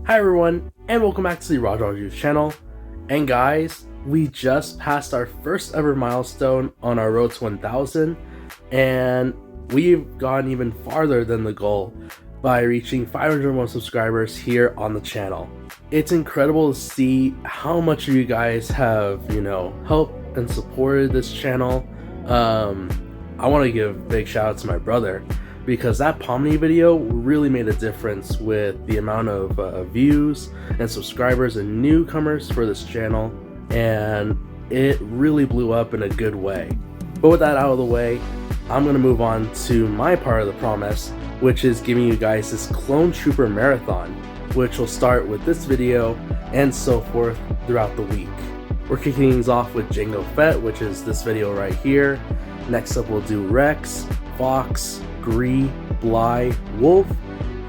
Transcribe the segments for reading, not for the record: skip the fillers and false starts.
Hi everyone, and welcome back to the Roger Reviews channel. And guys, we just passed our first ever milestone on our road to 1000, and we've gone even farther than the goal by reaching 500 more subscribers here on the channel. It's incredible to see how much of you guys have, helped and supported this channel. I want to give a big shout out to my brother, because that Pomni video really made a difference with the amount of views and subscribers and newcomers for this channel, and it really blew up in a good way. But with that out of the way, I'm going to move on to my part of the promise, which is giving you guys this Clone Trooper Marathon, which will start with this video and so forth throughout the week. We're kicking things off with Jango Fett, which is this video right here. Next up we'll do Rex, Fox, Gree, Bly, Wolf,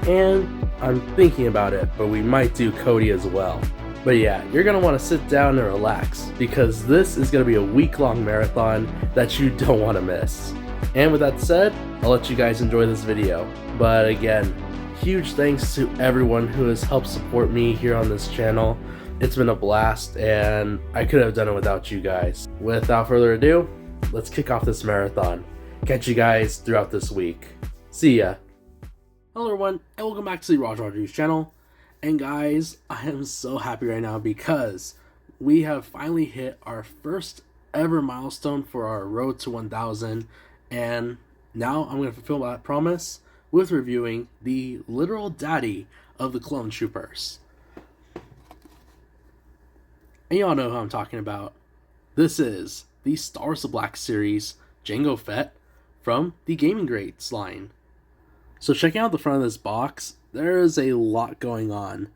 and I'm thinking about it, but we might do Cody as well. But yeah, you're going to want to sit down and relax, because this is going to be a week-long marathon that you don't want to miss. And with that said, I'll let you guys enjoy this video. But again, huge thanks to everyone who has helped support me here on this channel. It's been a blast, and I could have done it without you guys. Without further ado, let's kick off this marathon. Catch you guys throughout this week. See ya. Hello everyone, and welcome back to the Roger Reviews channel. And guys, I am so happy right now because we have finally hit our first ever milestone for our road to 1000, and now I'm going to fulfill that promise with reviewing the literal daddy of the Clone Troopers. And y'all know who I'm talking about. This is the Star Wars The Black Series Jango Fett from the Gaming Greats line. So checking out the front of this box, there is a lot going on.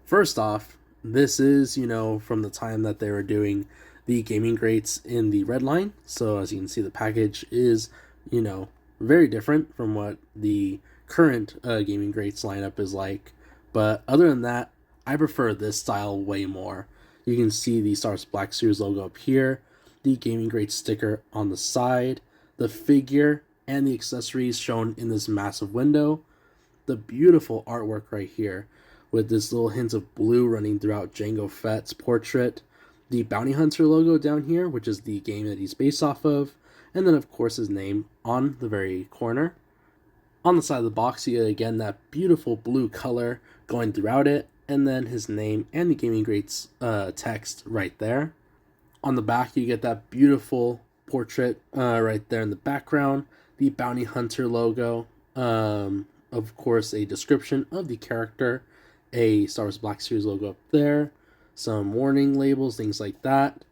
First off, this is, from the time that they were doing the Gaming Greats in the red line. So as you can see, the package is, very different from what the current Gaming Greats lineup is like. But other than that, I prefer this style way more. You can see the Star Wars Black Series logo up here, the Gaming Greats sticker on the side, the figure and the accessories shown in this massive window, the beautiful artwork right here with this little hint of blue running throughout Jango Fett's portrait, the Bounty Hunter logo down here, which is the game that he's based off of, and then of course his name on the very corner. On the side of the box, you get again that beautiful blue color going throughout it, and then his name and the Gaming Greats text right there. On the back, you get that beautiful portrait right there in the background, the Bounty Hunter logo, of course a description of the character, a Star Wars Black Series logo up there, some warning labels, things like that.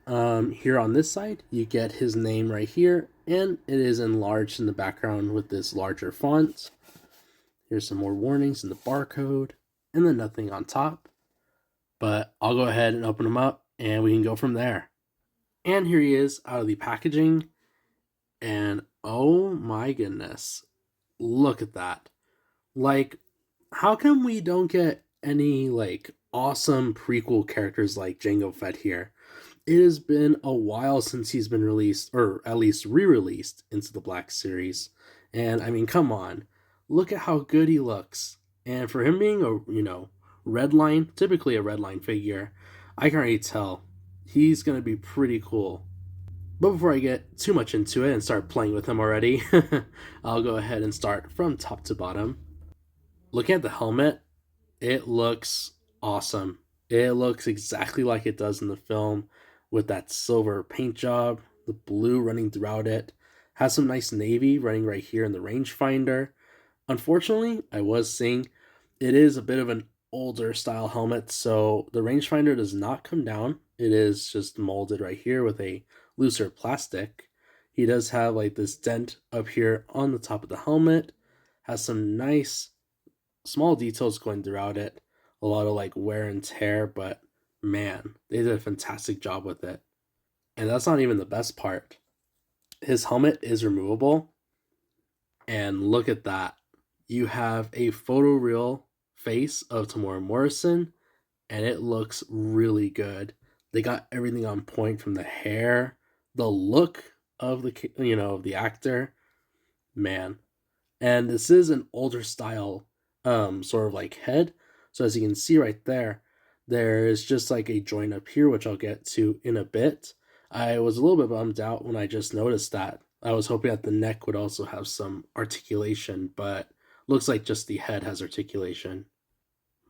Here on this side, you get his name right here, and it is enlarged in the background with this larger font. Here's some more warnings in the barcode, and then nothing on top. But I'll go ahead and open them up, and we can go from there. And here he is out of the packaging, and oh my goodness, look at that. Like, how come we don't get any awesome prequel characters like Jango Fett here? It has been a while since he's been released, or at least re-released into the Black Series. And I mean, come on, look at how good he looks. And for him being a, red line, typically a red line figure, I can already tell he's going to be pretty cool. But before I get too much into it and start playing with him already, I'll go ahead and start from top to bottom. Looking at the helmet, it looks awesome. It looks exactly like it does in the film, with that silver paint job, the blue running throughout it. Has some nice navy running right here in the rangefinder. Unfortunately, I was seeing it is a bit of an older style helmet, so the rangefinder does not come down. It is just molded right here with a looser plastic. He does have this dent up here on the top of the helmet. Has some nice small details going throughout it. A lot of wear and tear, but man, they did a fantastic job with it. And that's not even the best part. His helmet is removable, and look at that. You have a photoreal face of Tamora Morrison, and it looks really good. They got everything on point, from the hair, the look of the actor, man. And this is an older style sort of like head. So as you can see right there, there is just like a joint up here, which I'll get to in a bit. I was a little bit bummed out when I just noticed that. I was hoping that the neck would also have some articulation, but looks like just the head has articulation.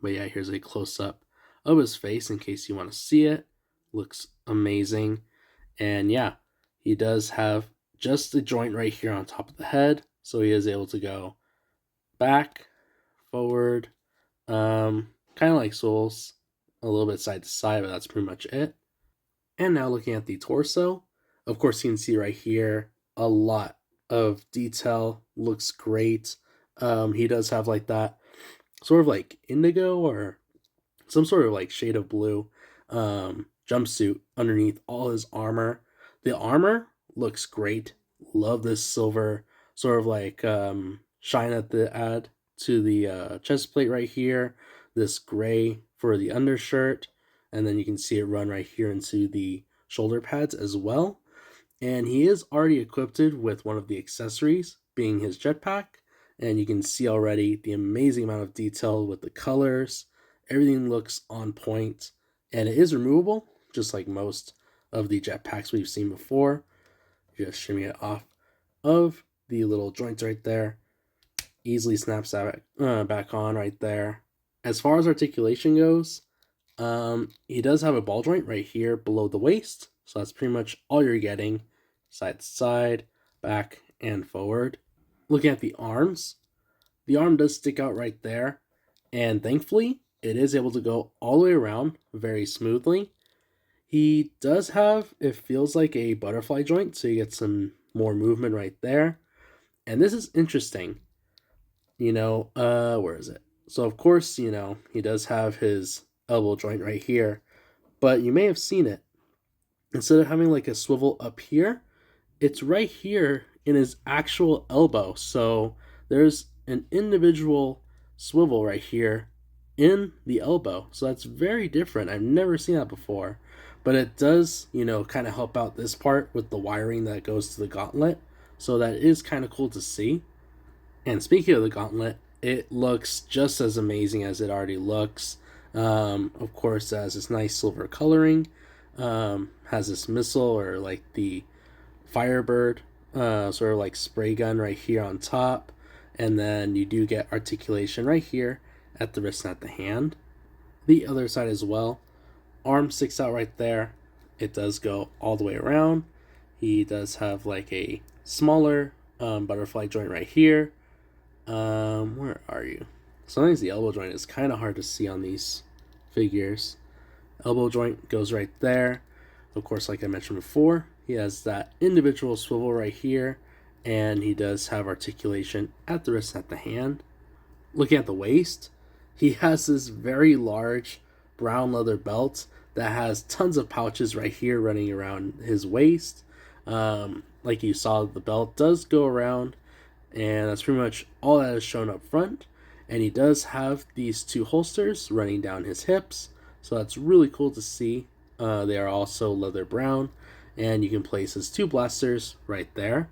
But yeah, here's a close up of his face in case you want to see it. Looks amazing. And yeah, he does have just the joint right here on top of the head, so he is able to go back, forward, kind of like Souls, a little bit side to side, but that's pretty much it. And now looking at the torso, of course you can see right here a lot of detail. Looks great. He does have like that sort of like indigo or some sort of like shade of blue jumpsuit underneath all his armor. The armor looks great. Love this silver sort of like shine at the add to the chest plate right here. This gray for the undershirt, and then you can see it run right here into the shoulder pads as well. And he is already equipped with one of the accessories, being his jetpack. And you can see already the amazing amount of detail with the colors. Everything looks on point, and it is removable, just like most of the jetpacks we've seen before. Just shimmy it off of the little joints right there. Easily snaps that back on right there. As far as articulation goes, he does have a ball joint right here below the waist, so that's pretty much all you're getting, side to side, back, and forward. Looking at the arms does stick out right there, and thankfully, it is able to go all the way around very smoothly. He does have, it feels like a butterfly joint, so you get some more movement right there. And this is interesting. Where is it? So of course, he does have his elbow joint right here, but you may have seen it. Instead of having like a swivel up here, it's right here in his actual elbow. So there's an individual swivel right here in the elbow. So that's very different. I've never seen that before. But it does, kind of help out this part with the wiring that goes to the gauntlet. So that is kind of cool to see. And speaking of the gauntlet, it looks just as amazing as it already looks. Of course, it has this nice silver coloring. Has this missile or like the Firebird, sort of like spray gun right here on top. And then you do get articulation right here at the wrist and at the hand. The other side as well. Arm sticks out right there. It does go all the way around. He does have like a smaller butterfly joint right here. Where are you? Sometimes the elbow joint is kind of hard to see on these figures. Elbow joint goes right there. Of course, like I mentioned before, he has that individual swivel right here, and he does have articulation at the wrist and at the hand. Looking at the waist, he has this very large brown leather belt that has tons of pouches right here running around his waist. Like you saw, the belt does go around, and that's pretty much all that is shown up front. And he does have these two holsters running down his hips, so that's really cool to see. They are also leather brown, and you can place his two blasters right there.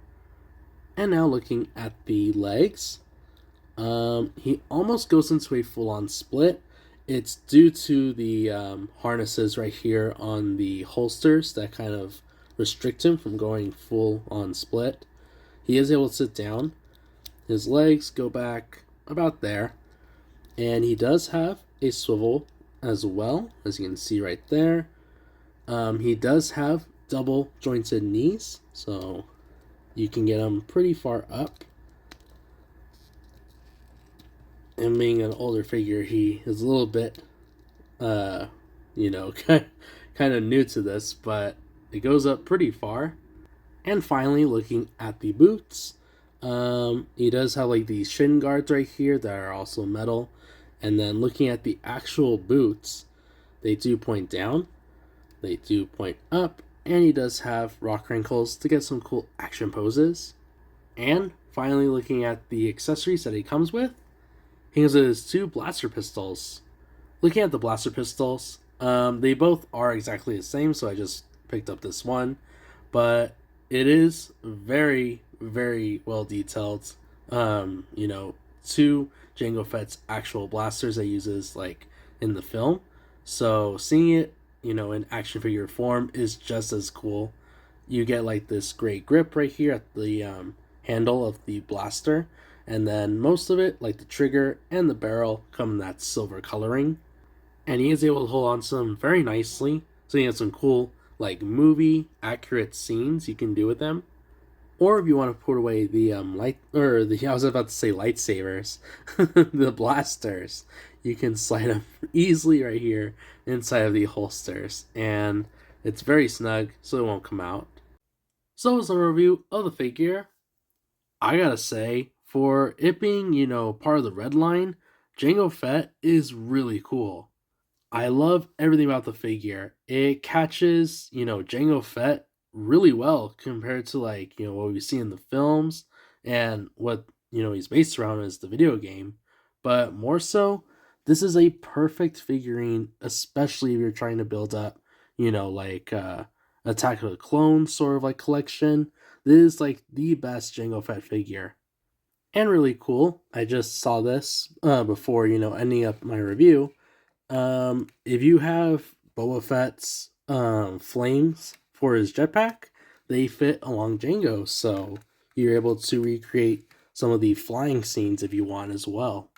And now looking at the legs, he almost goes into a full-on split. It's due to the harnesses right here on the holsters that kind of restrict him from going full-on split. He is able to sit down. His legs go back about there. And he does have a swivel as well, as you can see right there. He does have double jointed knees, so you can get him pretty far up. And being an older figure, he is a little bit, kind of new to this, but it goes up pretty far. And finally, looking at the boots, he does have like these shin guards right here that are also metal. And then looking at the actual boots, they do point down, they do point up, and he does have rock wrinkles to get some cool action poses. And finally, looking at the accessories that he comes with, he has his two blaster pistols. Looking at the blaster pistols, they both are exactly the same, so I just picked up this one. But it is very, very well detailed. Two Jango Fett's actual blasters that he uses like in the film. So seeing it, in action figure form is just as cool. You get like this great grip right here at the handle of the blaster, and then most of it, like the trigger and the barrel, come in that silver coloring. And he is able to hold on to them very nicely. So you have some cool like movie accurate scenes you can do with them. Or if you want to put away the light or the I was about to say lightsabers, the blasters, you can slide them easily right here inside of the holsters, and it's very snug, so it won't come out. So as a review of the figure, I gotta say, for it being part of the red line, Jango Fett is really cool. I love everything about the figure. It catches, Jango Fett really well compared to like, what we see in the films and what, he's based around is the video game. But more so, this is a perfect figurine, especially if you're trying to build up, like Attack of the Clones sort of like collection. This is like the best Jango Fett figure. And really cool. I just saw this before, ending up my review. If you have Boba Fett's flames for his jetpack, they fit along Jango, so you're able to recreate some of the flying scenes if you want as well.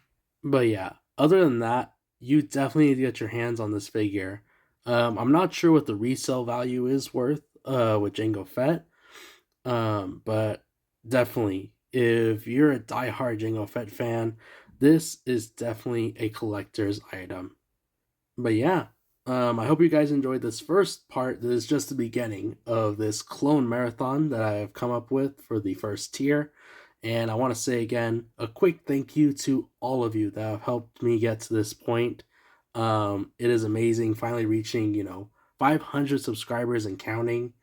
But yeah, other than that, you definitely need to get your hands on this figure. I'm not sure what the resale value is worth with Jango Fett, but definitely, if you're a diehard Jango Fett fan, this is definitely a collector's item. But yeah, I hope you guys enjoyed this first part. This is just the beginning of this clone marathon that I have come up with for the first tier. And I want to say again a quick thank you to all of you that have helped me get to this point. It is amazing finally reaching, 500 subscribers and counting.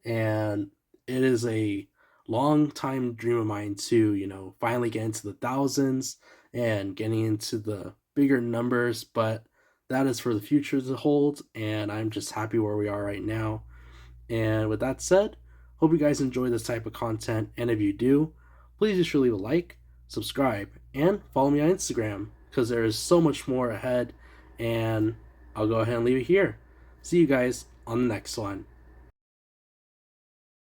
And it is a long time dream of mine to, finally get into the thousands and getting into the bigger numbers. But that is for the future to hold, and I'm just happy where we are right now. And with that said, hope you guys enjoy this type of content, and if you do, please just leave a like, subscribe, and follow me on Instagram, because there is so much more ahead, and I'll go ahead and leave it here. See you guys on the next one.